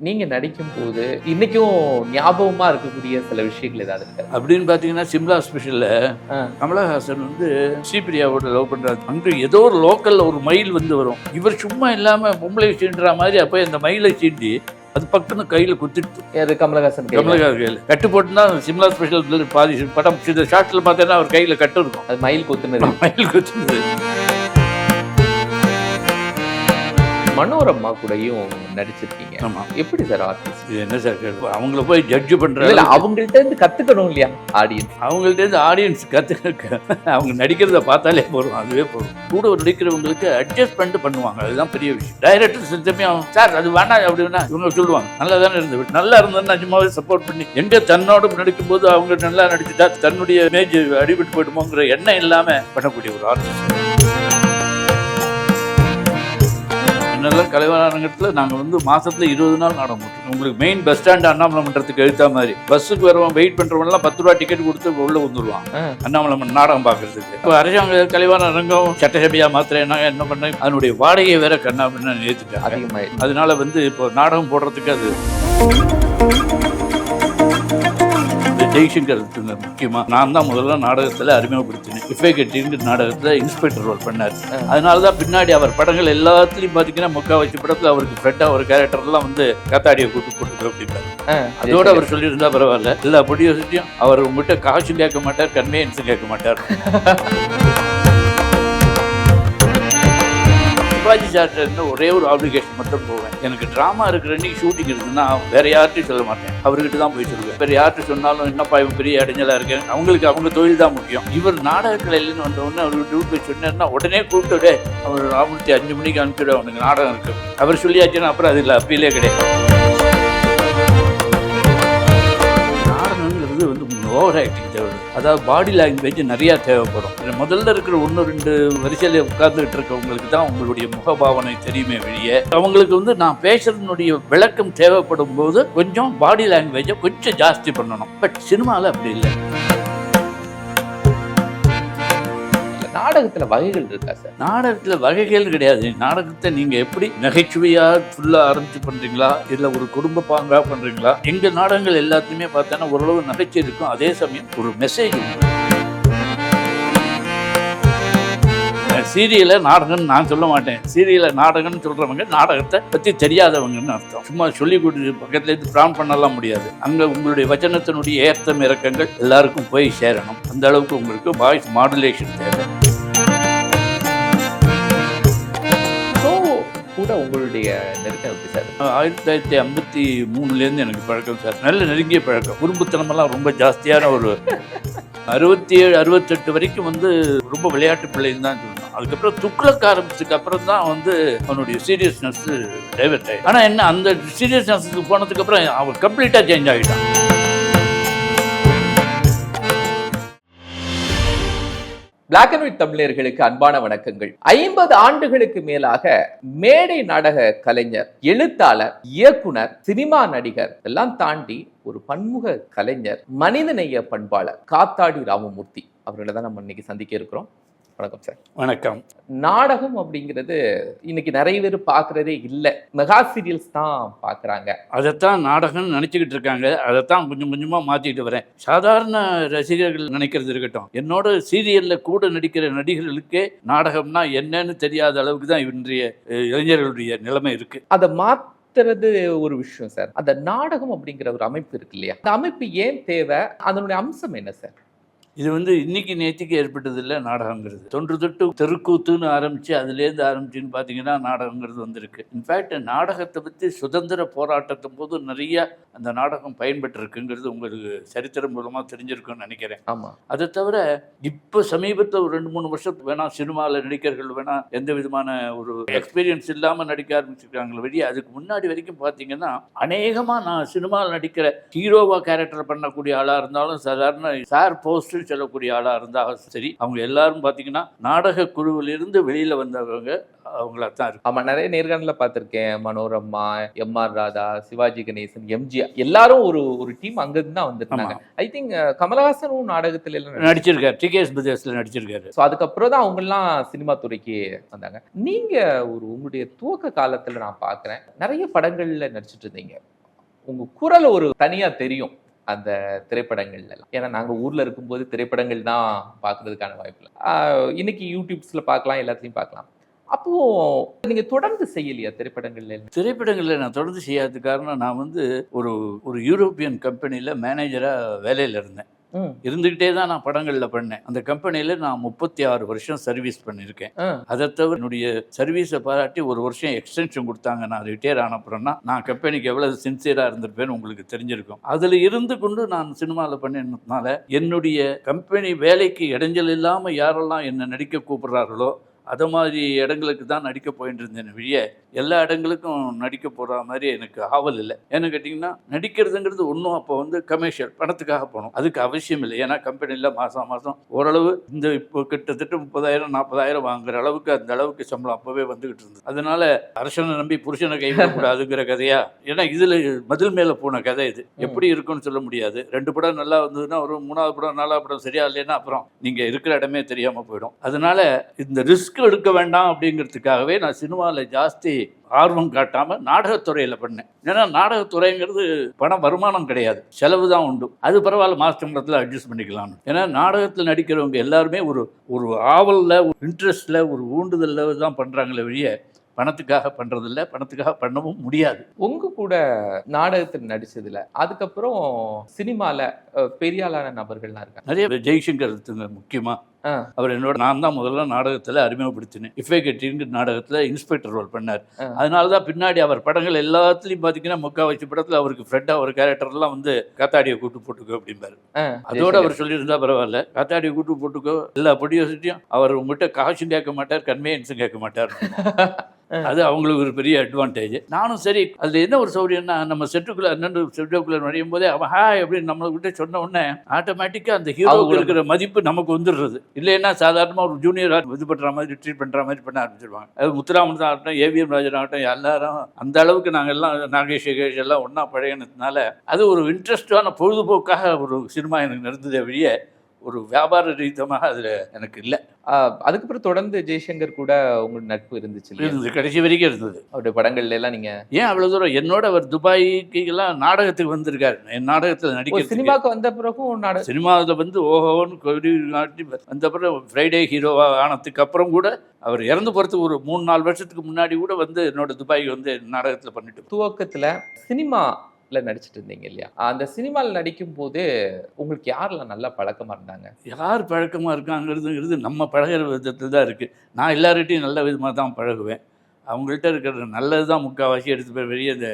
நீங்க நடிக்கும் போது இன்னைக்கும் ஞாபகமா இருக்கக்கூடிய சில விஷயங்கள் ஏதாவது இருக்கு அப்படின்னு பார்த்தீங்கன்னா சிம்லா ஸ்பெஷலில் கமலஹாசன் வந்து ஸ்ரீபிரியாவோட லவ் பண்ணுறாரு. அங்கே ஏதோ ஒரு லோக்கலில் ஒரு மயில் வந்து வரும். இவர் சும்மா இல்லாமல் பொம்பளை சீண்டுற மாதிரி அப்போ அந்த மயிலை சீண்டி அது பக்கத்துன்னு கையில் குத்திட்டு கமலஹாசன் கையில் கட்டு போட்டுனா சிம்லா ஸ்பெஷல் பாதி படம் இந்த ஷார்ட்டில் பார்த்தீங்கன்னா அவர் கையில் கட்டு இருக்கும். அது மயில் குத்துனது. மயில் குத்துனது. மனோரமா கூடயும் நடிச்சிருக்கீங்க. ஆமா. எப்படி சார் ஆர்டிஸ்ட்? இது என்ன சார் அவங்கள போய் ஜட்ஜ் பண்றாங்க. அவங்கள்ட்ட இருந்து கத்துக்கணும் இல்லையா ஆடியன்ஸ்? அவங்கள்ட்ட இருந்து ஆடியன்ஸ் கத்துக்க அவங்க நடிக்கிறத பார்த்தாலே போதும், அதுவே போதும். கூட நடிக்கிறவங்களுக்கு அட்ஜஸ்ட் பண்ணிட்டு பண்ணுவாங்க, அதுதான் பெரிய விஷயம். டைரக்டர் சித்தமையும் சார் அது வேணாம் அப்படின்னா இவங்க சொல்லுவாங்க நல்லா தானே இருந்தது, நல்லா இருந்ததுன்னு நிஜமாவே சப்போர்ட் பண்ணி எங்க தன்னோட நடிக்கும் போது அவங்க நல்லா நடிச்சுட்டா தன்னுடைய இமேஜ் அடிபட்டு போயிடுமோங்கிற எண்ணம் இல்லாம பண்ணக்கூடிய ஒரு ஆர்டிஸ்ட். நல்ல கலைவாரங்கத்தில் நாங்கள் வந்து மாதத்தில் 20 நாள் நாடகம் போட்டோம். உங்களுக்கு மெயின் பஸ் ஸ்டாண்டு அண்ணாமலை மன்றத்துக்கு எழுத்தா மாதிரி பஸ்ஸுக்கு வரவன் வெயிட் பண்ணுறவங்கலாம் 10 ரூபா டிக்கெட் கொடுத்து உள்ளே வந்துடுவான் அண்ணாமலை நாடகம் பார்க்கறதுக்கு. இப்போ அரசாங்க கலைவார அரங்கம் சட்டசபையாக மாத்திரம் என்ன பண்ண அதனுடைய வாடகையை வேற கண்ணா அப்படின்னு நினைத்துட்டேன் அதிகமாக. அதனால வந்து இப்போ நாடகம் போடுறதுக்கு அது ஜெய்சங்கர் முக்கியமாக நான் தான் முதல்ல நாடகத்தில் அறிமுகப்படுத்தினேன். இஃபே கட்டிங்கிற நாடகத்தில் இன்ஸ்பெக்டர் ரோல் பண்ணார். அதனால தான் பின்னாடி அவர் படங்கள் எல்லாத்துலேயும் பார்த்தீங்கன்னா முக்காவாசி படத்தில் அவருக்கு ஃப்ரெண்டாக ஒரு கேரக்டர்லாம் வந்து காத்தாடியை கூட்டு போட்டு அப்படின்னாரு. அதோட அவர் சொல்லியிருந்தா பரவாயில்ல, எல்லா ப்ரொடியூசர்ஸையும் அவர் உங்ககிட்ட காசும் கேட்க மாட்டார், கன்வீனியன்ஸும் கேட்க மாட்டார். சிவாஜி சார்ட்ட ஒரே ஒரு ஆப்ளிகேஷன் மட்டும் போவேன், எனக்கு ட்ராமா இருக்கிற அன்னைக்கு ஷூட்டிங் இருக்குதுன்னா வேற யார்ட்டையும் சொல்ல மாட்டேன், அவர்கிட்ட தான் போய் சொல்லுவேன். வேற யார்கிட்ட சொன்னாலும் என்னப்பா இவன் பெரிய இடைஞ்சலா இருக்கேன், அவங்களுக்கு அவங்க தொழில் தான் முக்கியம். இவர் நாடகங்கள் இல்லைன்னு வந்தவுடனே அவருக்கு டியூட் போய் சொன்னார்னா உடனே கூப்பிட்டு அவர் ராமூர்த்தி 5 மணிக்கு அனுப்பிச்சுட அவனுக்கு நாடகம் இருக்கு அவர் சொல்லியாச்சுன்னா அப்புறம் அது இல்லை அப்பீலே கிடையாது. நாடகங்கிறது வந்து ஓவர் ஆக்டிங் தேவை, அதாவது பாடி லாங்குவேஜ் நிறையா தேவைப்படும். முதல்ல இருக்கிற 1-2 வரிசையில் உட்கார்ந்துட்டு இருக்கவங்களுக்கு தான் உங்களுடைய முகபாவனை தெரியுமே வெளியே. அவங்களுக்கு வந்து நான் பேசுறதுனுடைய விளக்கம் தேவைப்படும் போது கொஞ்சம் பாடி லாங்குவேஜை கொஞ்சம் ஜாஸ்தி பண்ணணும். பட் சினிமாவில் அப்படி இல்லை. நாடகத்துல வகைகள் இருக்கா சார்? நாடகத்துல வகைகள் கிடையாது. நாடகத்தை நீங்க எப்படி நகைச்சுவையா ஃபுல்லா ஆரம்பிச்சு பண்றீங்களா இல்ல ஒரு குடும்ப பாங்கா பண்றீங்களா? எங்க நாடகங்கள் எல்லாத்தையுமே பார்த்தோன்னா ஓரளவு நகைச்சுவை இருக்கும், அதே சமயம் ஒரு மெசேஜ் உண்டு. சீரியலை நாடகம்னு நான் சொல்ல மாட்டேன். சீரியலை நாடகம்னு சொல்றவங்க நாடகத்தை பத்தி தெரியாதவங்கன்னு அர்த்தம். சும்மா சொல்லி கொடுத்து பக்கத்துல இருந்து பிரான் பண்ணலாம் முடியாது. அங்க உங்களுடைய வச்சனத்தினுடைய ஏற்றம் இறக்கங்கள் எல்லாருக்கும் போய் சேரணும். அந்த அளவுக்கு உங்களுக்கு வாய்ஸ் மாடுலேஷன் தேவை. கூட உங்களுடைய நெருக்கம் எப்படி சார்? 1953 எனக்கு பழக்கம் சார், நல்ல நெருங்கிய பழக்கம். குறும்புத்தனமெல்லாம் ரொம்ப ஜாஸ்தியான ஒரு 67, 68 வரைக்கும் வந்து ரொம்ப விளையாட்டு பிள்ளைன்னு தான் சொல்லணும். அதுக்கப்புறம் துக்ளக் ஆரம்பிச்சதுக்கு அப்புறம் தான் வந்து அவனுடைய சீரியஸ்னஸ் டைவர்ட் ஆகிடும். ஆனால் என்ன அந்த சீரியஸ்னஸுக்கு போனதுக்கு அப்புறம் அவன் கம்ப்ளீட்டாக சேஞ்ச் ஆகிட்டான். பிளாக் அண்ட் ஒயிட் தமிழர்களுக்கு அன்பான வணக்கங்கள். 50 ஆண்டுகளுக்கு மேலாக மேடை நாடக கலைஞர், எழுத்தாளர், இயக்குனர், சினிமா நடிகர் எல்லாம் தாண்டி ஒரு பன்முக கலைஞர், மனிதநேய பண்பாளர் காத்தாடி ராமமூர்த்தி அவர்களை தான் நம்ம இன்னைக்கு சந்திக்க இருக்கிறோம். வணக்கம் சார். வணக்கம். நாடகம் அப்படிங்கிறது இன்னைக்கு நிறைய பேர் பார்க்கறதே இல்லை, மெகா சீரியல்ஸ் தான் பார்க்குறாங்க. அதைத்தான் நாடகம்னு நினச்சிக்கிட்டு இருக்காங்க. அதைத்தான் கொஞ்சம் கொஞ்சமாக மாற்றிக்கிட்டு வரேன். சாதாரண ரசிகர்கள் நினைக்கிறது இருக்கட்டும், என்னோட சீரியலில் கூட நடிக்கிற நடிகர்களுக்கே நாடகம்னா என்னன்னு தெரியாத அளவுக்கு தான் இன்றைய இளைஞர்களுடைய நிலைமை இருக்கு. அதை மாத்துறது ஒரு விஷயம் சார். அந்த நாடகம் அப்படிங்கிற ஒரு அமைப்பு இருக்கு இல்லையா, அந்த அமைப்பு ஏன் தேவை, அதனுடைய அம்சம் என்ன சார்? இது வந்து இன்னைக்கு நேற்றுக்கு ஏற்பட்டது இல்லை நாடகங்கிறது. தொன்று தொட்டு தெருக்கூத்துன்னு ஆரம்பித்து அதுலேருந்து ஆரம்பிச்சுன்னு பார்த்தீங்கன்னா நாடகங்கிறது வந்திருக்கு. இன்ஃபேக்ட் நாடகத்தை பற்றி சுதந்திர போராட்டத்தின் போது நிறைய அந்த நாடகம் பயன்பட்டுருக்குங்கிறது உங்களுக்கு சரித்திரம் மூலமாக தெரிஞ்சிருக்குன்னு நினைக்கிறேன். ஆமாம். அதை தவிர இப்போ சமீபத்தில் ஒரு 2-3 வருஷத்துக்கு வேணால் சினிமாவில் நடிகர்கள் வேணால் எந்த விதமான ஒரு எக்ஸ்பீரியன்ஸ் இல்லாமல் நடிக்க ஆரம்பிச்சிருக்காங்களே வெளியே. அதுக்கு முன்னாடி வரைக்கும் பார்த்தீங்கன்னா அநேகமாக நான் சினிமாவில் நடிக்கிற ஹீரோவா கேரக்டர் பண்ணக்கூடிய ஆளாக இருந்தாலும் சாதாரண சார் போஸ்ட் சொல்லக்கூடிய ஆளாக இருந்தாலும் சரி, அவங்க எல்லாரும் பார்த்தீங்கன்னா நாடக குழுவிலிருந்து வெளியில் வந்தவங்க அவங்களா தான் இருக்கு. ஆமா, நிறைய நேர்காணல பார்த்திருக்கேன். மனோரமா, எம்.ஆர். ராதா, சிவாஜி கணேசன், எம்ஜிஆர் எல்லாரும் ஒரு ஒரு டீம் அங்கிருந்து தான் வந்திருந்தாங்க. ஐ திங்க் கமலஹாசனும் நாடகத்துல எல்லாம் நடிச்சிருக்காரு, டிகேஎஸ் பிரதர்ஸ்ல நடிச்சிருக்காரு. ஸோ அதுக்கப்புறம் தான் அவங்க எல்லாம் சினிமா துறைக்கு வந்தாங்க. நீங்க உங்களுடைய துவக்க காலத்துல நான் பார்க்கிறேன் நிறைய படங்கள்ல நடிச்சிட்டு இருந்தீங்க. உங்க குரல் ஒரு தனியா தெரியும் அந்த திரைப்படங்கள்ல எல்லாம். ஏன்னா நாங்க ஊர்ல இருக்கும்போது திரைப்படங்கள் தான் பார்க்கறதுக்கான வாய்ப்பு இல்லை. இன்னைக்கு யூடியூப்ஸ்ல பார்க்கலாம், எல்லாத்தையும் பார்க்கலாம். அப்போ நீங்க தொடர்ந்து செய்யலையா திரைப்படங்கள்ல? திரைப்படங்கள்ல நான் தொடர்ந்து செய்யாதது காரணம், நான் வந்து ஒரு யூரோப்பியன் கம்பெனில மேனேஜரா வேலையில இருந்தேன். இருந்துகிட்டே தான் நான் படங்கள்ல பண்ணேன். அந்த கம்பெனியில நான் 36 வருஷம் சர்வீஸ் பண்ணியிருக்கேன். அதை தவிர என்னுடைய சர்வீஸை பாராட்டி ஒரு வருஷம் எக்ஸ்டென்ஷன் கொடுத்தாங்க. நான் ரிட்டையர் ஆனப்புறம்னா நான் கம்பெனிக்கு எவ்வளவு சின்சியரா இருந்திருப்பேன்னு உங்களுக்கு தெரிஞ்சிருக்கும். அதுல இருந்து கொண்டு நான் சினிமாவில் பண்ணதுனால என்னுடைய கம்பெனி வேலைக்கு இடைஞ்சல் இல்லாம யாரெல்லாம் என்ன நடிக்க கூப்பிடுறார்களோ அதை மாதிரி இடங்களுக்கு தான் நடிக்க போயிட்டு இருந்தேன் வெளிய. எல்லா இடங்களுக்கும் நடிக்க போகிற மாதிரி எனக்கு ஆவல் இல்லை. ஏன்னு கேட்டிங்கன்னா, நடிக்கிறதுங்கிறது ஒன்றும் அப்போ வந்து கமர்ஷியல் பணத்துக்காக போகணும், அதுக்கு அவசியம் இல்லை. ஏன்னா கம்பெனியில் மாதம் ஓரளவு இந்த இப்போ கிட்டத்தட்ட 30,000-40,000 வாங்குற அளவுக்கு அந்த அளவுக்கு சம்பளம் அப்போவே வந்துக்கிட்டு இருந்தது. அதனால அரசனை நம்பி புருஷனை கைவிடக்கூடாதுங்கிற கதையா, ஏன்னா இதில் மதில் மேலே போன கதை இது. எப்படி இருக்குன்னு சொல்ல முடியாது. 2 படம் நல்லா வந்ததுன்னா ஒரு 3வது படம் 4வது படம் சரியா இல்லைன்னா அப்புறம் நீங்கள் இருக்கிற இடமே தெரியாமல் போயிடும். அதனால இந்த ரிஸ்க் எடுக்க வேண்டாம் அப்படிங்கிறதுக்காகவே நான் சினிமாவில் ஜாஸ்தி ஆர்வம் காட்டாமல் நாடகத்துறையில் பண்ணேன். ஏன்னா நாடகத்துறைங்கிறது பணம் வருமானம் கிடையாது, செலவு தான் உண்டு. அது பரவாயில்ல, மாஸ்டர் அட்ஜஸ்ட் பண்ணிக்கலாம்னு. ஏன்னா நாடகத்தில் நடிக்கிறவங்க எல்லாருமே ஒரு ஆவலில், ஒரு இன்ட்ரெஸ்டில், ஒரு ஊண்டுதலில் தான் பண்ணுறாங்களே வெளிய பணத்துக்காக பண்றதில்ல, பணத்துக்காக பண்ணவும் முடியாது. உங்க கூட நாடகத்தில் நடிச்சதுல அதுக்கப்புறம் சினிமால பெரிய ஆளான நபர்கள்லாம் இருக்காங்க நிறைய. ஜெய்சங்கர் முக்கியமா, அவர் என்னோட நான் தான் முதல்ல நாடகத்தில் அறிமுகப்படுத்தினேன். இஃபே கட்டிங்கிற நாடகத்தில் இன்ஸ்பெக்டர் ரோல் பண்ணார். அதனால தான் பின்னாடி அவர் படங்கள் எல்லாத்துலேயும் பார்த்தீங்கன்னா முக்கால்வாசி படத்தில் அவருக்கு ஃப்ரெண்டாக ஒரு கேரக்டர்லாம் வந்து காத்தாடியை கூட்டு போட்டுக்கோ அப்படிம்பாரு. அதோடு அவர் சொல்லியிருந்தா பரவாயில்ல, காத்தாடியை கூட்டு போட்டுக்கோ எல்லா ப்ரொடியூசர்ட்டையும் அவர் உங்கள்கிட்ட காசும் கேட்க மாட்டார், கன்வீனியன்ஸும் கேட்க மாட்டார். அது அவங்களுக்கு ஒரு பெரிய அட்வான்டேஜ். நானும் சரி, அதில் என்ன ஒரு சௌரியம்னா, நம்ம செட்டுக்குள்ளே நுழையும் போதே அவன் ஹாய் அப்படின்னு நம்மகிட்ட சொன்ன உடனே ஆட்டோமேட்டிக்காக அந்த ஹீரோவுக்கு இருக்கிற மதிப்பு நமக்கு வந்துடுறது. இல்லைன்னா சாதாரணமாக ஒரு ஜூனியர் இது பண்ணுற மாதிரி ட்ரீட் பண்ணுற மாதிரி பண்ண ஆரம்பிச்சிருவாங்க. அது முத்துராமன் ஆகட்டும், ஏவிஎம் ராஜன் ஆகட்டும், எல்லாரும் அந்த அளவுக்கு நாங்கள் எல்லாம் நாகேஷ் எல்லாம் ஒன்றா பழகினதுனால அது ஒரு இன்ட்ரெஸ்டான பொழுதுபோக்காக ஒரு சினிமா எனக்கு நடந்ததே வெளியே ஒரு வியாபார ரீதியமாக அதில் எனக்கு இல்லை. அதுக்கப்புறம் தொடர்ந்து ஜெய்சங்கர் கூட உங்களுக்கு நட்பு இருந்துச்சு? கடைசி வரைக்கும் இருந்தது. அவருடைய படங்கள்ல எல்லாம் நீங்க ஏன் அவ்வளவு தூரம் என்னோட அவர் துபாய்க்கு எல்லாம் நாடகத்துக்கு வந்திருக்காரு. என் நாடகத்தில் நடிக்க சினிமாவுக்கு வந்த பிறகும் சினிமாவில் வந்து ஓஹோன்னு கொடி நாட்டி வந்த பிறகு ஃப்ரைடே ஹீரோவாக ஆனதுக்கு அப்புறம் கூட அவர் இறந்து போகிறதுக்கு ஒரு 3-4 வருஷத்துக்கு முன்னாடி கூட வந்து என்னோட துபாய்க்கு வந்து நாடகத்தில் பண்ணிட்டு. துவக்கத்தில் சினிமா நடிச்சிட்டு இருந்தீங்க இல்லையா? அந்த சினிமாவில் நடிக்கும் போது உங்களுக்கு யாரெல்லாம் நல்லா பழக்கமா இருந்தாங்க? யார் பழக்கமா இருக்காங்கிறது நம்ம பழகிற விதத்தில் தான் இருக்கு. நான் எல்லார்கிட்டையும் நல்ல விதமாக தான் பழகுவேன். அவங்கள்ட்ட இருக்கிற நல்லது தான் முக்கால்வாசி எடுத்து போய் வெளியே இந்த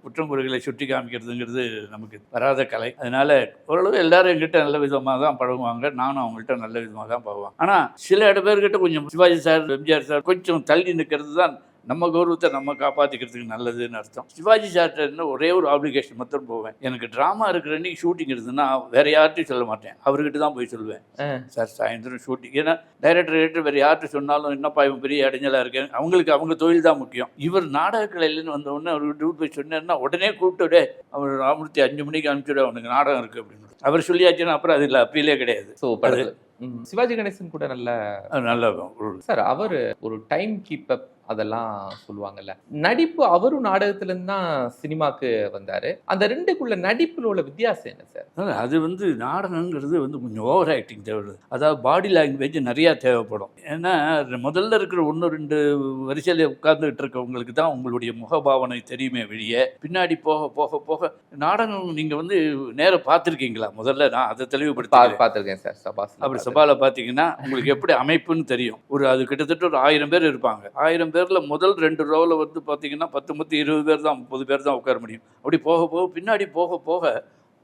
குற்றம் குறைகளை சுட்டி காமிக்கிறதுங்கிறது நமக்கு வராத கலை. அதனால ஓரளவு எல்லாரும் எங்கிட்ட நல்ல விதமாக தான் பழகுவாங்க, நானும் அவங்கள்ட்ட நல்ல விதமாக தான் பழகுவேன். ஆனால் சில பேர்கிட்ட கொஞ்சம் சிவாஜி சார், எம்ஜிஆர் சார் கொஞ்சம் தள்ளி நிற்கிறது தான் நம்ம கௌரவத்தை நம்ம காப்பாற்றிக்கிறதுக்கு நல்லதுன்னு அர்த்தம். சிவாஜி சார்ட்ட ஒரே ஒரு ஆப்ளிகேஷன் மட்டும் போவேன். எனக்கு ட்ராமா இருக்கிற அன்றைக்கி ஷூட்டிங் இருந்ததுன்னா வேற யார்ட்டையும் சொல்ல மாட்டேன், அவர்கிட்ட தான் போய் சொல்லுவேன். சார் சாயந்தரம் ஷூட்டிங். ஏன்னா டைரக்டர் வேறு யார்கிட்ட சொன்னாலும் என்னப்பா இவன் பெரிய இடைஞ்சலாக இருக்கேன், அவங்களுக்கு அவங்க தொழில் தான் முக்கியம். இவர் நாடக கலையிலேருந்து வந்த உடனே அவர் டியூட் போய் சொன்னார்னா உடனே கூப்பிட்டு அவர் ராமூர்த்தி 5 மணிக்கு அனுப்பிச்சுட, அவனுக்கு நாடகம் இருக்குது அப்படின்னு அவர் சொல்லியாச்சுன்னா அப்புறம் அதில் அப்பீலே கிடையாது. ஸோ சிவாஜி கணேசன் கூட நல்ல சார், அவர் ஒரு டைம் கீப் அப் அதெல்லாம் சொல்லுவாங்கல்ல. நடிப்பு அவரும் நாடகத்துல இருந்து தான் சினிமாக்கு வந்தாரு. அந்த ரெண்டுக்குள்ள நடிப்புல உள்ள வித்தியாசம் என்ன சார்? அது வந்து நாடகங்கிறது வந்து கொஞ்சம் ஓவர் ஆக்டிங் தேவைப்படுது. அதாவது பாடி லாங்குவேஜ் நிறையா தேவைப்படும். ஏன்னா முதல்ல இருக்கிற 1-2 வரிசையில் உட்கார்ந்துகிட்டு இருக்கவங்களுக்கு தான் உங்களுடைய முகபாவனை தெரியுமே வெளியே. பின்னாடி போக போக போக நாடகம் நீங்க வந்து நேரம் பார்த்துருக்கீங்களா? முதல்ல நான் அதை பார்த்துருக்கேன் சார். அப்படி சபாவில் பார்த்தீங்கன்னா உங்களுக்கு எப்படி அமைப்புன்னு தெரியும். அது கிட்டத்தட்ட ஒரு 1000 பேர் இருப்பாங்க. 1000 பேர்ல முதல் 2 ரோவில் வந்து பார்த்தீங்கன்னா 10-20 பேர் தான், 30 பேர் தான் உட்கார முடியும். அப்படி போக போக பின்னாடி போக போக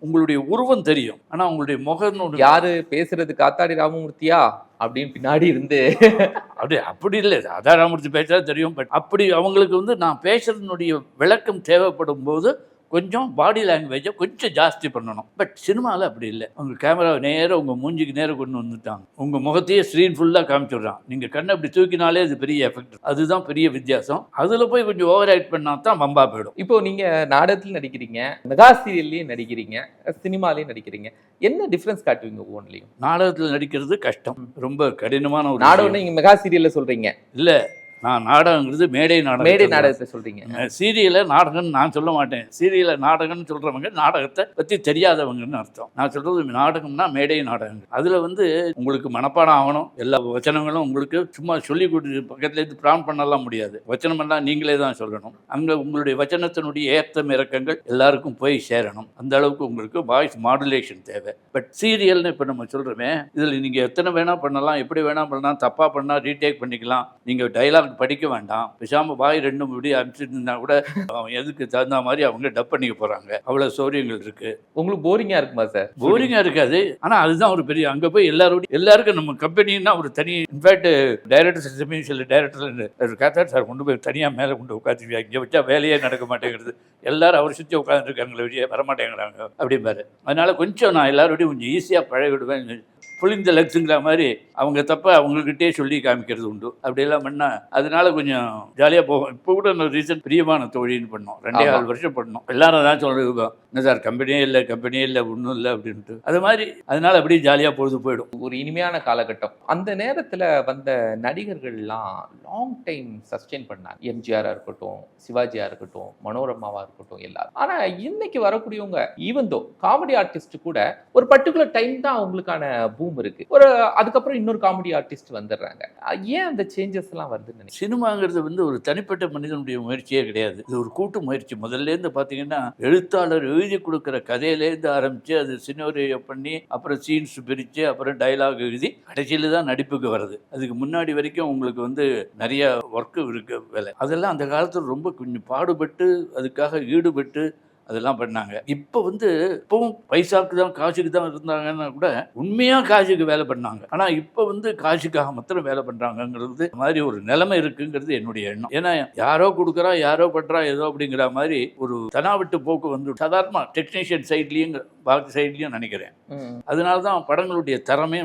உங்களுடைய உருவம் தெரியும். ஆனால் உங்களுடைய முகம் யாரு பேசுறது காத்தாடி ராமமூர்த்தியா அப்படின்னு பின்னாடி இருந்து அப்படி இல்லை, ராதா ராமமூர்த்தி பேசுறது தெரியும். பட் அப்படி அவங்களுக்கு வந்து நான் பேசுறதுனுடைய விளக்கம் தேவைப்படும் போது கொஞ்சம் பாடி லாங்குவேஜை கொஞ்சம் ஜாஸ்தி பண்ணணும். பட் சினிமாவில் அப்படி இல்லை. அவங்க கேமரா நேராக உங்கள் மூஞ்சிக்கு நேரம் கொண்டு வந்துட்டாங்க. உங்கள் முகத்தையே ஸ்க்ரீன் ஃபுல்லாக காமிச்சிடுறான். நீங்கள் கண்ணை அப்படி தூக்கினாலே அது பெரிய எஃபெக்ட். அதுதான் பெரிய வித்தியாசம். அதில் போய் கொஞ்சம் ஓவர் ஆக்ட் பண்ணால் தான் வம்பா போயிடும். இப்போ நீங்க நாடகத்தில் நடிக்கிறீங்க, மெகா சீரியல்லையும் நடிக்கிறீங்க, சினிமாலையும் நடிக்கிறீங்க. என்ன டிஃபரன்ஸ் காட்டுவீங்க ஒவ்வொன்றிலையும்? நாடகத்தில் நடிக்கிறது கஷ்டம், ரொம்ப கடினமான ஒரு நாடகம். நீங்க மெகா சீரியல்ல சொல்றீங்க இல்லை, நான் நாடகங்கிறது மேடை நாடகத்தை சொல்றீங்க. சீரியலை நாடகம்னு நான் சொல்ல மாட்டேன். சீரியலை நாடகம்னு சொல்றவங்க நாடகத்தை பற்றி தெரியாதவங்கன்னு அர்த்தம். நான் சொல்றது நாடகம்னா மேடை நாடகங்கள். அதுல உங்களுக்கு மனப்பாடம் ஆகணும். எல்லா வச்சனங்களும் உங்களுக்கு சும்மா சொல்லி கொடுத்து பக்கத்துலேருந்து பிரான் பண்ணலாம் முடியாது. வச்சனம் எல்லாம் நீங்களே தான் சொல்லணும். அங்க உங்களுடைய வச்சனத்தினுடைய ஏற்றம் இறக்கங்கள் எல்லாருக்கும் போய் சேரணும். அந்த அளவுக்கு உங்களுக்கு வாய்ஸ் மாடுலேஷன் தேவை. பட் சீரியல்னு இப்போ நம்ம சொல்றோமே, இதுல நீங்க எத்தனை வேணா பண்ணலாம், எப்படி வேணா பண்ணலாம், தப்பா பண்ணா ரீடேக் பண்ணிக்கலாம். நீங்க டைலாக் படிக்க வேண்டாம், பேசாம வாய் ரெண்டும் இப்படி அனுப்பிச்சிட்டு இருந்தா கூட எதுக்கு தகுந்த மாதிரி அவங்க டப் பண்ணிக்க போறாங்க. அவ்வளவு சௌரியங்கள் இருக்கு. உங்களுக்கு போரிங்கா இருக்குமா சார்? போரிங்கா இருக்காது. ஆனா அதுதான் ஒரு பெரிய, அங்க போய் எல்லாருக்கும் நம்ம கம்பெனின்னா ஒரு தனி, இன்ஃபேக்ட் டைரக்டர் சில டைரக்டர் காத்தார் சார் கொண்டு போய் தனியா மேல கொண்டு உட்காந்து இங்க வச்சா வேலையே நடக்க மாட்டேங்கிறது. எல்லாரும் அவர் சுற்றி உட்காந்துருக்காங்களே வெளியே வரமாட்டேங்கிறாங்க அப்படிம்பாரு. அதனால கொஞ்சம் நான் எல்லாரோடையும் கொஞ்சம் ஈஸியா பழகிடுவேன். புளிந்த லக்ஸுங்கிற மாதிரி அவங்க தப்ப அவங்கக்கிட்டே சொல்லி காமிக்கிறது உண்டு. அப்படியெல்லாம் பண்ணா அதனால கொஞ்சம் ஜாலியாக போகும். இப்போ கூட நான் ரீசன்ட் பிரியமான தோழின்னு பண்ணோம், 2.5 வருஷம் பண்ணோம். எல்லாரும் தான் சொல்லிருக்கோம், என்ன சார் கம்பெனியே இல்லை ஒன்றும் இல்லை அப்படின்ட்டு. அது மாதிரி அதனால அப்படியே ஜாலியாக பொழுது போயிடும். ஒரு இனிமையான காலகட்டம். அந்த நேரத்தில் வந்த நடிகர்கள்லாம் லாங் டைம் சஸ்டெயின் பண்ணாங்க. எம்ஜிஆரா இருக்கட்டும், சிவாஜியா இருக்கட்டும், மனோரமாவா இருக்கட்டும், எல்லாரும். ஆனா இன்னைக்கு வரக்கூடியவங்க ஈவன் தோ காமெடி ஆர்டிஸ்ட் கூட ஒரு பர்டிகுலர் டைம் தான் அவங்களுக்கான பூம் இருக்கு. அதுக்கப்புறம் இன்னொரு காமெடி ஆர்டிஸ்ட் வந்துடுறாங்க. ஏன் அந்த சேஞ்சஸ் எல்லாம் வருதுன்னு? சினிமாங்கிறது ஒரு தனிப்பட்ட மனிதனுடைய முயற்சியே கிடையாது. இது ஒரு கூட்டு முயற்சி. முதல்ல இருந்து பாத்தீங்கன்னா எழுத்தாளர் எழுதி கொடுக்குற கதையிலேருந்து ஆரம்பிச்சு அது சினோரியோ பண்ணி அப்புறம் சீன்ஸ் பிரிச்சு அப்புறம் டைலாக் எழுதி கடைசியில தான் நடிப்புக்கு வருது. அதுக்கு முன்னாடி வரைக்கும் உங்களுக்கு நிறைய ஒர்க்கு இருக்கு, வேலை. அதெல்லாம் அந்த காலத்துல ரொம்ப கொஞ்சம் பாடுபட்டு அதுக்காக ஈடுபட்டு அதெல்லாம் பண்ணாங்க. இப்போ இப்பவும் பைசாக்கு தான் காசுக்கு தான் இருந்தாங்கன்னா கூட உண்மையா காசுக்கு வேலை பண்ணாங்க. ஆனா இப்போ காசுக்காக மாத்திரம் வேலை பண்றாங்கிறது மாதிரி ஒரு நிலைமை இருக்குங்கிறது என்னுடைய எண்ணம். ஏன்னா யாரோ கொடுக்குறா, யாரோ பண்றா ஏதோ அப்படிங்கிற மாதிரி ஒரு தனாவிட்டு போக்கு சாதாரணமா டெக்னீஷியன் சைட்லயும் பாக்கி சைட்லயும் நினைக்கிறேன். அதனாலதான் படங்களுடைய தரமே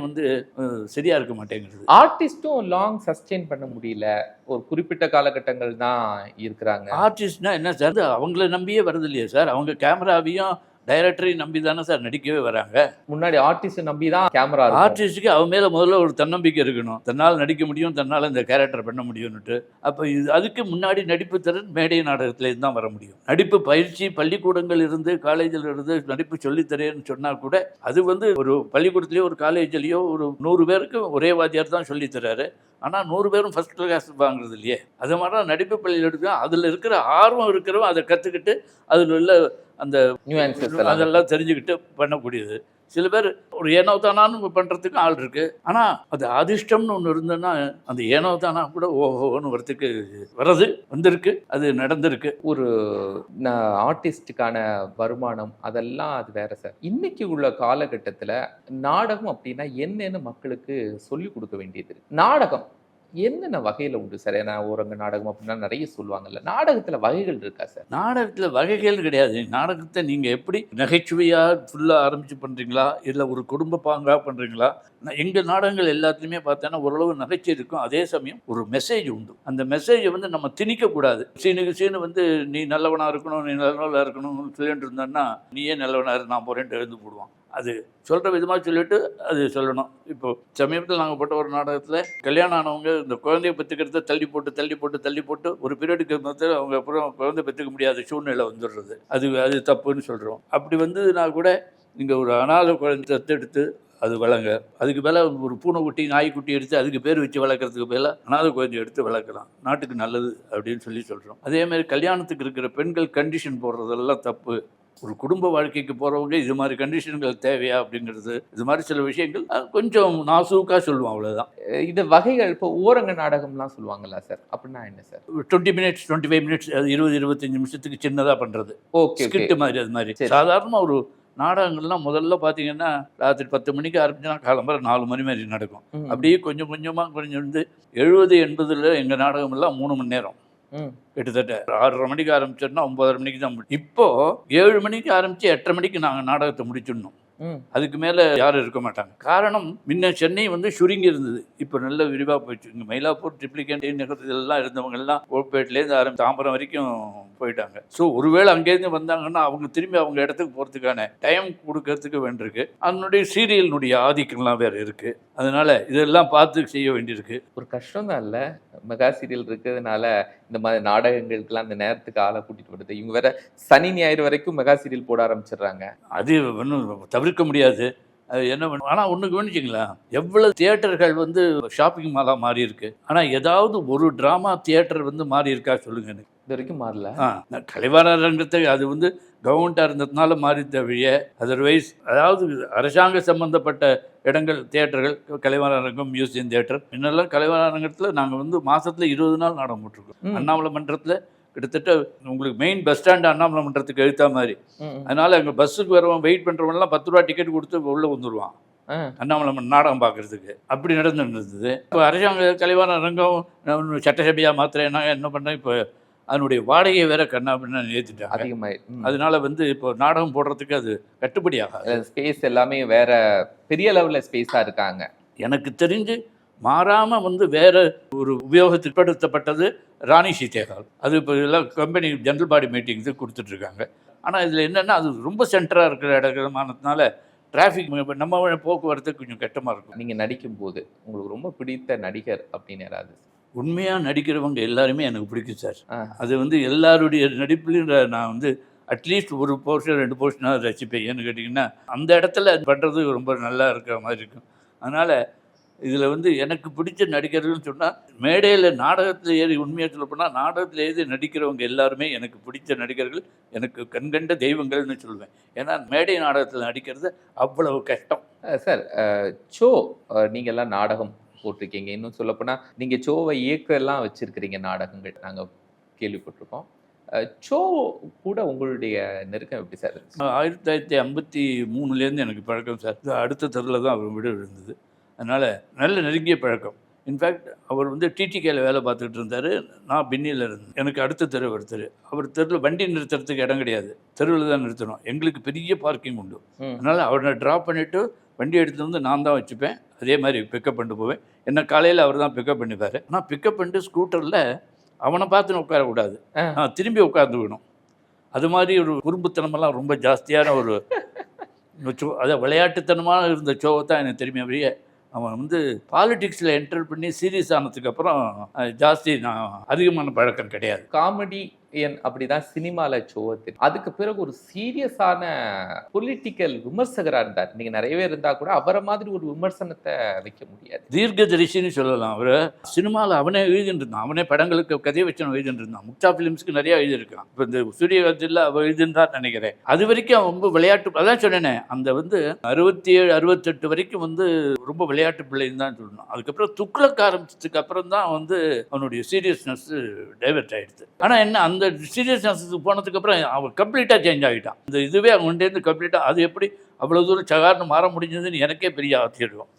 சரியா இருக்க மாட்டேங்கிறது. ஆர்டிஸ்டும் லாங் சஸ்டெயின் பண்ண முடியல, ஒரு குறிப்பிட்ட காலகட்டங்கள் தான் இருக்கிறாங்க. ஆர்டிஸ்ட்னா என்ன சார், அவங்கள நம்பியே வருது இல்லையா சார்? அவங்க கேமராவையும் டைரக்டரையும் நம்பி தானே சார் நடிக்கவே வராங்க. முன்னாடி ஆர்டிஸ்ட் நம்பி தான் கேமரா. ஆர்டிஸ்டுக்கு அவன் மேல முதல்ல ஒரு தன்னம்பிக்கை இருக்கணும். தன்னால் நடிக்க முடியும், தன்னால் இந்த கேரக்டர் பண்ண முடியும்னுட்டு. அப்போ அதுக்கு முன்னாடி நடிப்பு திறன் மேடை நாடகத்திலேருந்து தான் வர முடியும். நடிப்பு பயிற்சி பள்ளிக்கூடங்கள் இருந்து காலேஜில் இருந்து நடிப்பு சொல்லித்தரேன்னு சொன்னா கூட அது ஒரு பள்ளிக்கூடத்துலேயோ ஒரு காலேஜ்லேயோ ஒரு 100 பேருக்கு ஒரே வாத்தியார் தான் சொல்லித்தராரு. ஆனால் 100 பேரும் ஃபர்ஸ்ட் கிளாஸ் வாங்குறது இல்லையே. அது மாதிரி தான் நடிப்பு பள்ளியில் எடுக்க அதில் இருக்கிற ஆர்வம் இருக்கிறவன் அதை கற்றுக்கிட்டு அதில் உள்ள அந்த அதெல்லாம் தெரிஞ்சுக்கிட்டு பண்ணக்கூடியது. சில பேர் ஒரு ஏனோ தானான்னு பண்ணுறதுக்கு ஆள் இருக்கு. ஆனால் அது அதிர்ஷ்டம்னு ஒன்று இருந்ததுன்னா அந்த ஏனோ தானா கூட ஓஹோன்னு வரத்துக்கு வந்திருக்கு, அது நடந்திருக்கு. ஒரு ஆர்டிஸ்டுக்கான வருமானம் அதெல்லாம் அது வேற சார். இன்னைக்கு உள்ள காலகட்டத்தில் நாடகம் அப்படின்னா என்னன்னு மக்களுக்கு சொல்லி கொடுக்க வேண்டியது. நாடகம் என்னென்ன வகையில உண்டு சார்? ஏன்னா ஓரங்க நாடகம் அப்படின்னா நிறைய சொல்லுவாங்கல்ல, நாடகத்துல வகைகள் இருக்கா சார்? நாடகத்துல வகைகள் கிடையாது. நாடகத்தை நீங்க எப்படி நகைச்சுவையா ஃபுல்லா ஆரம்பிச்சு பண்றீங்களா, இல்ல ஒரு குடும்ப பாங்கா பண்றீங்களா? எங்க நாடகங்கள் எல்லாத்துலயுமே பார்த்தோன்னா ஓரளவு நகைச்சுவை இருக்கும், அதே சமயம் ஒரு மெசேஜ் உண்டு. அந்த மெசேஜை நம்ம திணிக்க கூடாது. சீனுக்கு சீனு நீ நல்லவனா இருக்கணும், நீ நல்லவனா இருக்கணும்னு சொல்லிட்டு இருந்தோன்னா நீயே நல்லவனா இரு, நான் போறேன்ட்டு எழுந்து போடுவான். அது சொல்கிற விதமாக சொல்லிட்டு அது சொல்லணும். இப்போ சமீபத்தில் நாங்கள் போட்ட ஒரு நாடகத்தில் கல்யாணம் ஆனவங்க இந்த குழந்தைய பெற்றுக்கிறத தள்ளி போட்டு ஒரு பீரியடுக்கு மொத்தம் அவங்க அப்புறம் குழந்தை பெற்றுக்க முடியாத சூழ்நிலை வந்துடுறது. அது தப்புன்னு சொல்கிறோம். அப்படி நான் கூட நீங்கள் ஒரு அனாதை குழந்தை தத்தெடுத்து அது வளங்க, அதுக்கு மேலே ஒரு பூனைக்குட்டி நாய்க்குட்டி எடுத்து அதுக்கு பேர் வச்சு வளர்க்குறதுக்கு மேலே அனாதை குழந்தை எடுத்து வளர்க்கலாம், நாட்டுக்கு நல்லது அப்படின்னு சொல்கிறோம். அதேமாதிரி கல்யாணத்துக்கு இருக்கிற பெண்கள் கண்டிஷன் போடுறதெல்லாம் தப்பு. ஒரு குடும்ப வாழ்க்கைக்கு போகிறவங்க இது மாதிரி கண்டிஷன்கள் தேவையா அப்படிங்கிறது, இது மாதிரி சில விஷயங்கள் கொஞ்சம் நாசூக்காக சொல்லுவோம், அவ்வளோதான். இது வகைகள் இப்போ ஓரங்க நாடகம்லாம் சொல்லுவாங்கல்ல சார், அப்படின்னா என்ன சார்? 20 மினிட்ஸ் 25 மினிட்ஸ், அது 20-25 நிமிஷத்துக்கு சின்னதாக பண்ணுறது. ஓகே, ஸ்கிரிப்ட் மாதிரி. அது மாதிரி சாதாரணமாக ஒரு நாடகங்கள்லாம் முதல்ல பார்த்தீங்கன்னா ராத்திரி 10 மணிக்கு ஆரம்பிச்சுன்னா காலம்பரம் 4 மணி மாதிரி நடக்கும். அப்படியே கொஞ்சம் கொஞ்சமாக கொஞ்சம் 70-80 எங்கள் நாடகமெல்லாம் 3 மணி நேரம். கிட்டத்தட்ட 6:30 மணிக்கு ஆரம்பிச்சோம்னா 9:30 மணிக்கு தான் முடியும். இப்போ 7 மணிக்கு ஆரம்பிச்சு 8:30 மணிக்கு நாங்கள் நாடகத்தை முடிச்சிடணும். அதுக்கு மேலே யாரும் இருக்க மாட்டாங்க. காரணம், முன்ன சென்னை வந்து சுருங்கி இருந்தது, இப்போ நல்ல விரிவாக போயிடுச்சு. இங்கே மயிலாப்பூர், ட்ரிப்ளிகேன் நகர் இதெல்லாம் இருந்தவங்க எல்லாம் ஓப்பேட்லேருந்து ஆரம்பிச்சு தாம்பரம் வரைக்கும் போயிட்டாங்க. ஸோ ஒருவேளை அங்கேருந்து வந்தாங்கன்னா அவங்க திரும்பி அவங்க இடத்துக்கு போகிறதுக்கான டைம் கொடுக்கறதுக்கு வேண்டியிருக்கு. அதனுடைய சீரியலினுடைய ஆதிக்கம்லாம் வேறு இருக்குது. அதனால இதெல்லாம் பார்த்து செய்ய வேண்டியிருக்கு. ஒரு கஷ்டம் தான் இல்லை, மெகா சீரியல் இருக்கிறதுனால இந்த மாதிரி நாடகங்களுக்கெல்லாம் அந்த நேரத்துக்கு ஆளை கூட்டிட்டு வருது. இவங்க வேற சனி ஞாயிறு வரைக்கும் மெகா சீரியல் போட ஆரம்பிச்சிடுறாங்க. அது ஒன்றும் தவிர்க்க முடியாது. அது என்ன பண்ணும். ஆனால் ஒன்று கவனிச்சிங்களா, எவ்வளோ தியேட்டர்கள் வந்து ஷாப்பிங் மாலாக மாறி இருக்கு. ஆனால் ஏதாவது ஒரு ட்ராமா தியேட்டர் வந்து மாறி இருக்கா சொல்லுங்க. இது வரைக்கும் மாறல. கலைவாணர் ரங்கத்தை அது வந்து கவர்மெண்ட்டாக இருந்ததுனால மாறி தவிர, அதர்வைஸ் அதாவது அரசாங்க சம்பந்தப்பட்ட இடங்கள் தியேட்டர்கள், கலைவாணர் ரங்கம், மியூசியம் தியேட்டர், இன்னெல்லாம் கலைவாணர் ரங்கத்தில் நாங்கள் வந்து மாதத்தில் 20 நாள் நாடகம் போட்டிருக்கோம். அண்ணாமலை மன்றத்தில் கிட்டத்தட்ட உங்களுக்கு மெயின் பஸ் ஸ்டாண்டு அண்ணாமலை மன்றத்துக்கு எழுத்தா மாதிரி. அதனால எங்கள் பஸ்ஸுக்கு வரவன் வெயிட் பண்ணுறவங்கலாம் 10 ரூபா டிக்கெட் கொடுத்து உள்ளே வந்துடுவான் அண்ணாமலை நாடகம் பார்க்குறதுக்கு. அப்படி நடந்துருந்தது. இப்போ அரசாங்க கலைவாணர் ரங்கம் சட்டசபையாக மாத்திரம் என்ன பண்ணேன், இப்போ அதனுடைய வாடகையை வேற கண்ணா அப்படின்னு ஏற்றிட்டாங்க அதிகமாக. அதனால வந்து இப்போ நாடகம் போடுறதுக்கு அது கட்டுப்படி ஆகாது. ஸ்பேஸ் எல்லாமே வேற பெரிய லெவலில் ஸ்பேஸாக இருக்காங்க. எனக்கு தெரிஞ்சு மாறாமல் வந்து வேற ஒரு உபயோகத்திற்படுத்தப்பட்டது ராணி சீதேகால். அது இப்போ எல்லாம் கம்பெனி ஜென்ரல் பாடி மீட்டிங்ஸுக்கு கொடுத்துட்ருக்காங்க. ஆனால் இதில் என்னென்னா அது ரொம்ப சென்டராக இருக்கிற இடமானதுனால டிராஃபிக் நம்ம போக்குவரத்து கொஞ்சம் கஷ்டமாக இருக்கும். நீங்கள் நடிக்கும்போது உங்களுக்கு ரொம்ப பிடித்த நடிகர் அப்படின்னு யாராவது? உண்மையாக நடிக்கிறவங்க எல்லாருமே எனக்கு பிடிக்கும் சார். அது வந்து எல்லாருடைய நடிப்புலையும் நான் வந்து அட்லீஸ்ட் ஒரு போர்ஷன் 2 போர்ஷனாக ரசிப்பேன். ஏன்னு கேட்டிங்கன்னா அந்த இடத்துல பண்ணுறது ரொம்ப நல்லா இருக்கிற மாதிரி இருக்கும். அதனால் இதில் வந்து எனக்கு பிடிச்ச நடிகர்கள்னு சொன்னால், மேடையில் நாடகத்தில் ஏறி உண்மையாக சொல்ல போனால் நாடகத்தில் ஏறி நடிக்கிறவங்க எல்லாருமே எனக்கு பிடிச்ச நடிகர்கள், எனக்கு கண்கண்ட தெய்வங்கள்னு சொல்லுவேன். ஏன்னா மேடை நாடகத்தில் நடிக்கிறது அவ்வளவு கஷ்டம். சார், ஷோ நீங்கள் எல்லாம் நாடகம் போட்டிருக்கீங்க. இன்னும் சொல்லப்போனால் நீங்கள் ஷோவை இயக்கெல்லாம் வச்சுருக்கிறீங்க நாடகங்கள், நாங்கள் கேள்விப்பட்டிருக்கோம். ஷோ கூட உங்களுடைய நெருக்கம் எப்படி சார்? 1953 எனக்கு பழக்கம் சார். அடுத்த தெருவில் தான் அவர் வீடு இருந்தது. அதனால் நல்ல நெருங்கிய பழக்கம். இன்ஃபேக்ட் அவர் வந்து டிடிகேல வேலை பார்த்துக்கிட்டு இருந்தார், நான் பின்னியில் இருந்தேன். எனக்கு அடுத்த தெரு ஒருத்தர். அவர் தெருவில் வண்டி நிறுத்துறதுக்கு இடம் கிடையாது, தெருவில் தான் நிறுத்தணும். எங்களுக்கு பெரிய பார்க்கிங் உண்டு. அதனால் அவரை ட்ராப் பண்ணிவிட்டு வண்டி எடுத்துகிட்டு வந்து நான் தான் வச்சுப்பேன். அதே மாதிரி பிக்கப் பண்ணிட்டு போவேன். என்ன காலையில் அவர் தான் பிக்கப் பண்ணிப்பார். ஆனால் பிக்கப் பண்ணிட்டு ஸ்கூட்டரில் அவனை பார்த்துன்னு உட்காரக்கூடாது, திரும்பி உட்காந்துக்கணும். அது மாதிரி ஒரு குறும்புத்தனமெல்லாம் ரொம்ப ஜாஸ்தியான ஒரு ஷோ. அதை விளையாட்டுத்தனமாக இருந்த ஷோவை தான் எனக்கு தெரியுமே. அவன் வந்து பாலிடிக்ஸில் என்டர் பண்ணி சீரியஸ் ஆனதுக்கப்புறம் ஜாஸ்தி நான் அதிகமான பழக்கம் கிடையாது. காமெடி அப்படிதான் சினிமாவில் ஷோவை. அதுக்கு பிறகு ஒரு சீரியஸான பொலிட்டிக்கல் விமர்சகராக இருந்தார். நீங்கள் நிறையவே இருந்தால் கூட அவரை மாதிரி ஒரு விமர்சனத்தை வைக்க முடியாது. தீர்க்கதரிசின்னு சொல்லலாம். அவர் சினிமாவில் அவனே எழுதிட்டு இருந்தான். அவனே படங்களுக்கு கதையை வச்சு எழுதிட்டு இருந்தான். முக்தா ஃபிலிம்ஸ்க்கு நிறைய எழுதியிருக்கான். இப்போ இந்த சூரியகாந்தில் அவள் எழுதுன்னு நினைக்கிறேன். அது வரைக்கும் அவன் ரொம்ப விளையாட்டு, அதான் சொன்னேனே, அந்த வந்து 67 68 வரைக்கும் வந்து ரொம்ப விளையாட்டு பிள்ளைன்னு தான் சொல்லணும். அதுக்கப்புறம் துக்ளக் ஆரம்பிச்சதுக்கு அப்புறம் தான் வந்து அவனுடைய சீரியஸ்னஸ் டைவர்ட் ஆகிடுது. ஆனால் என்ன, அந்த சீரியஸ்னஸுக்கு போனதுக்கப்புறம் அவன் கம்ப்ளீட்டாக சேஞ்ச் ஆகிட்டான். இந்த இதுவே அவன்கிட்டேருந்து கம்ப்ளீட்டாக அது எப்படி அவ்வளோ தூரம் சகார்னு மாற முடிஞ்சதுன்னு எனக்கே பெரிய ஆச்சரியம்.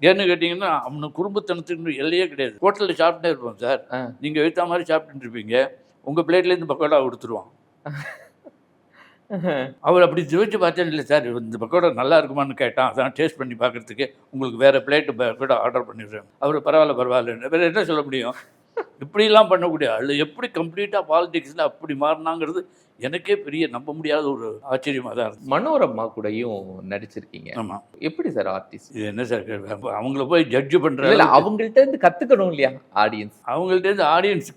ஏன்னு கேட்டிங்கன்னா, அவனுக்கு குடும்பத்தனத்துக்கு எல்லையே கிடையாது. ஹோட்டலில் சாப்பிட்டே இருப்போம் சார், நீங்கள் எழுத்த மாதிரி சாப்பிட்டுட்டு இருப்பீங்க, உங்கள் பிளேட்லேருந்து பக்கோடா கொடுத்துருவான். அவர் அப்படி ஜோதிச்சு பார்த்தேன். இல்லை சார், இந்த பக்கோடா நல்லா இருக்குமான்னு கேட்டான். அதான் டேஸ்ட் பண்ணி பார்க்குறதுக்கு உங்களுக்கு வேறு பிளேட்டு பக்கோடா ஆர்டர் பண்ணிடுறேன். அவர் பரவாயில்ல வேறு என்ன சொல்ல முடியும். இப்படிலாம் பண்ணக்கூடிய ஆள் எப்படி கம்ப்ளீட்டாக பாலிடிக்ஸில் அப்படி மாறினாங்கிறது எனக்கே பெரிய நம்ப முடியாத ஒரு ஆச்சரியமாக தான் இருந்துச்சு. மனோரமா கூடயும் நடிச்சிருக்கீங்க. ஆமாம். எப்படி சார் ஆர்டிஸ்ட்? இது என்ன சார், அவங்கள போய் ஜட்ஜு பண்ணுறாங்க. அவங்கள்ட்ட இருந்து கற்றுக்கணும் இல்லையா ஆடியன்ஸ்? அவங்கள்ட்ட இருந்து ஆடியன்ஸ்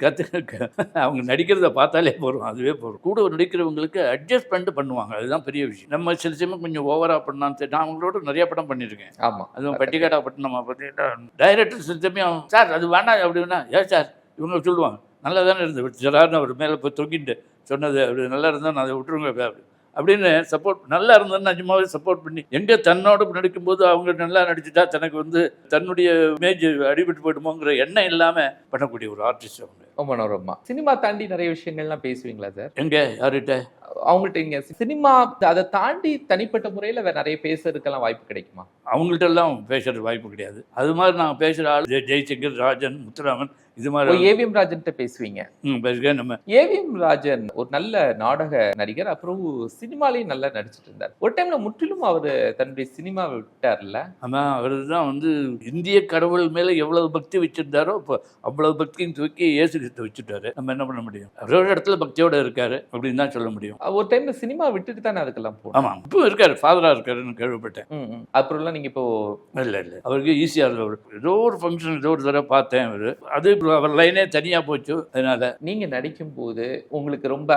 அவங்க நடிக்கிறத பார்த்தாலே போகிறோம், அதுவே போகிறோம். கூட நடிக்கிறவங்களுக்கு அட்ஜஸ்ட் பண்ணிட்டு பண்ணுவாங்க, அதுதான் பெரிய விஷயம். நம்ம சில சமயம் கொஞ்சம் ஓவராக பண்ணான்னு நான் அவங்களோட நிறைய படம் பண்ணியிருக்கேன். ஆமாம், அதுவும் பட்டிக்காட்டா பட்டினமா பார்த்தீங்கன்னா டைரக்டர் சில சமயம் சார் அது வேணாம் அப்படின்னா, ஏன் சார் இவங்க சொல்லுவாங்க நல்லா தானே இருந்து சிலார்னு அவர் மேலே போய் தொங்கிட்டு சொன்னது அப்படி நல்லா இருந்தால் நான் அதை விட்டுருங்க அப்படின்னு சப்போர்ட், நல்லா இருந்ததுன்னு நிஜமாவே சப்போர்ட் பண்ணி எங்கே தன்னோடு நடிக்கும்போது அவங்க நல்லா நடிச்சுட்டா தனக்கு வந்து தன்னுடைய இமேஜ் அடிபட்டு போயிடுமோங்கிற எண்ணம் இல்லாமல் பண்ணக்கூடிய ஒரு ஆர்டிஸ்ட் அவங்க. மனோரமா சினிமா தாண்டி நிறைய விஷயங்கள்லாம் பேசுவீங்களா சார்? எங்கே யார்கிட்ட? அவங்கள்ட்ட இங்கே சினிமா அதை தாண்டி தனிப்பட்ட முறையில் வேறு நிறைய பேசுறதுக்கெல்லாம் வாய்ப்பு கிடைக்குமா? அவங்கள்ட்ட எல்லாம் பேசுறது வாய்ப்பு கிடையாது. அது மாதிரி நாங்கள் பேசுகிற ஆள் ஜெய்சங்கர், ராஜன், முத்துராமன் இது மாதிரி ஏவிஎம் ராஜன் பேசுவீங்க. நம்ம ஏவிஎம் ராஜன் ஒரு நல்ல நாடக நடிகர், அப்புறம் சினிமாலையும் நல்லா நடிச்சிட்டு இருந்தார். ஒரு டைம்ல முற்றிலும் அவரு தன்னுடைய சினிமாவை விட்டார்ல. ஆமா, அவரு தான் வந்து இந்திய கடவுள் மேல எவ்வளவு பக்தி வச்சிருந்தாரோ இப்போ அவ்வளவு பக்தியும் தூக்கி இயேசு கிறிஸ்து வச்சுட்டாரு. நம்ம என்ன பண்ண முடியும்? அவரோட இடத்துல பக்தியோட இருக்காரு அப்படின்னு தான் சொல்ல முடியும். ஒரு டைம்ல சினிமா விட்டுட்டு தானே அதுக்கெல்லாம் போகும். ஆமா, இப்போ இருக்காரு, ஃபாதரா இருக்காருன்னு கேள்விப்பட்டேன். அப்புறம்லாம் நீங்க இப்போ இல்லை அவருக்கு ஈஸியா இருக்கு. ஏதோ ஒரு ஃபங்க்ஷன் ஏதோ ஒரு தடவை பார்த்தேன். அவரு அது அவர் லைனே தனியா போச்சு. அதனால நீங்க நடிக்கும் போது உங்களுக்கு ரொம்ப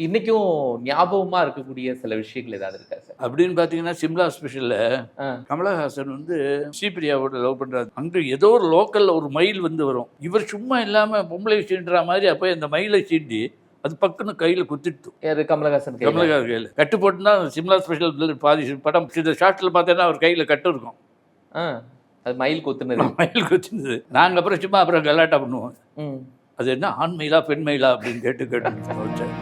இன்னைக்கும் ஞாபகமா இருக்கக்கூடிய சில விஷயங்கள் ஏதாவது இருக்கா சார்? அப்படின்னு பாத்தீங்கன்னா சிம்லா ஸ்பெஷல்ல கமலஹாசன் வந்து ஸ்ரீபிரியாவோட லவ் பண்றாரு. அங்க ஏதோ ஒரு லோக்கல்ல ஒரு மயில் வந்து வரும். இவர் சும்மா இல்லாம பொம்பளை சீண்டுற மாதிரி அப்போ அந்த மயிலை சீண்டி அது பக்குன்னு கையில குத்திட்டு கமலஹாசன் கையில கட்டு போட்டுனா சிம்லா ஸ்பெஷல் பாதி படம் ஷார்ட்ல பார்த்தேன்னா அவர் கையில கட்டு இருக்கும். அது மயில் கொத்துனது. நாங்க அப்புறம் சும்மா அப்புறம் கலாட்டா பண்ணுவோம். அது என்ன ஆண் மயிலா பெண் மயிலா அப்படின்னு கேட்டு வச்சேன்.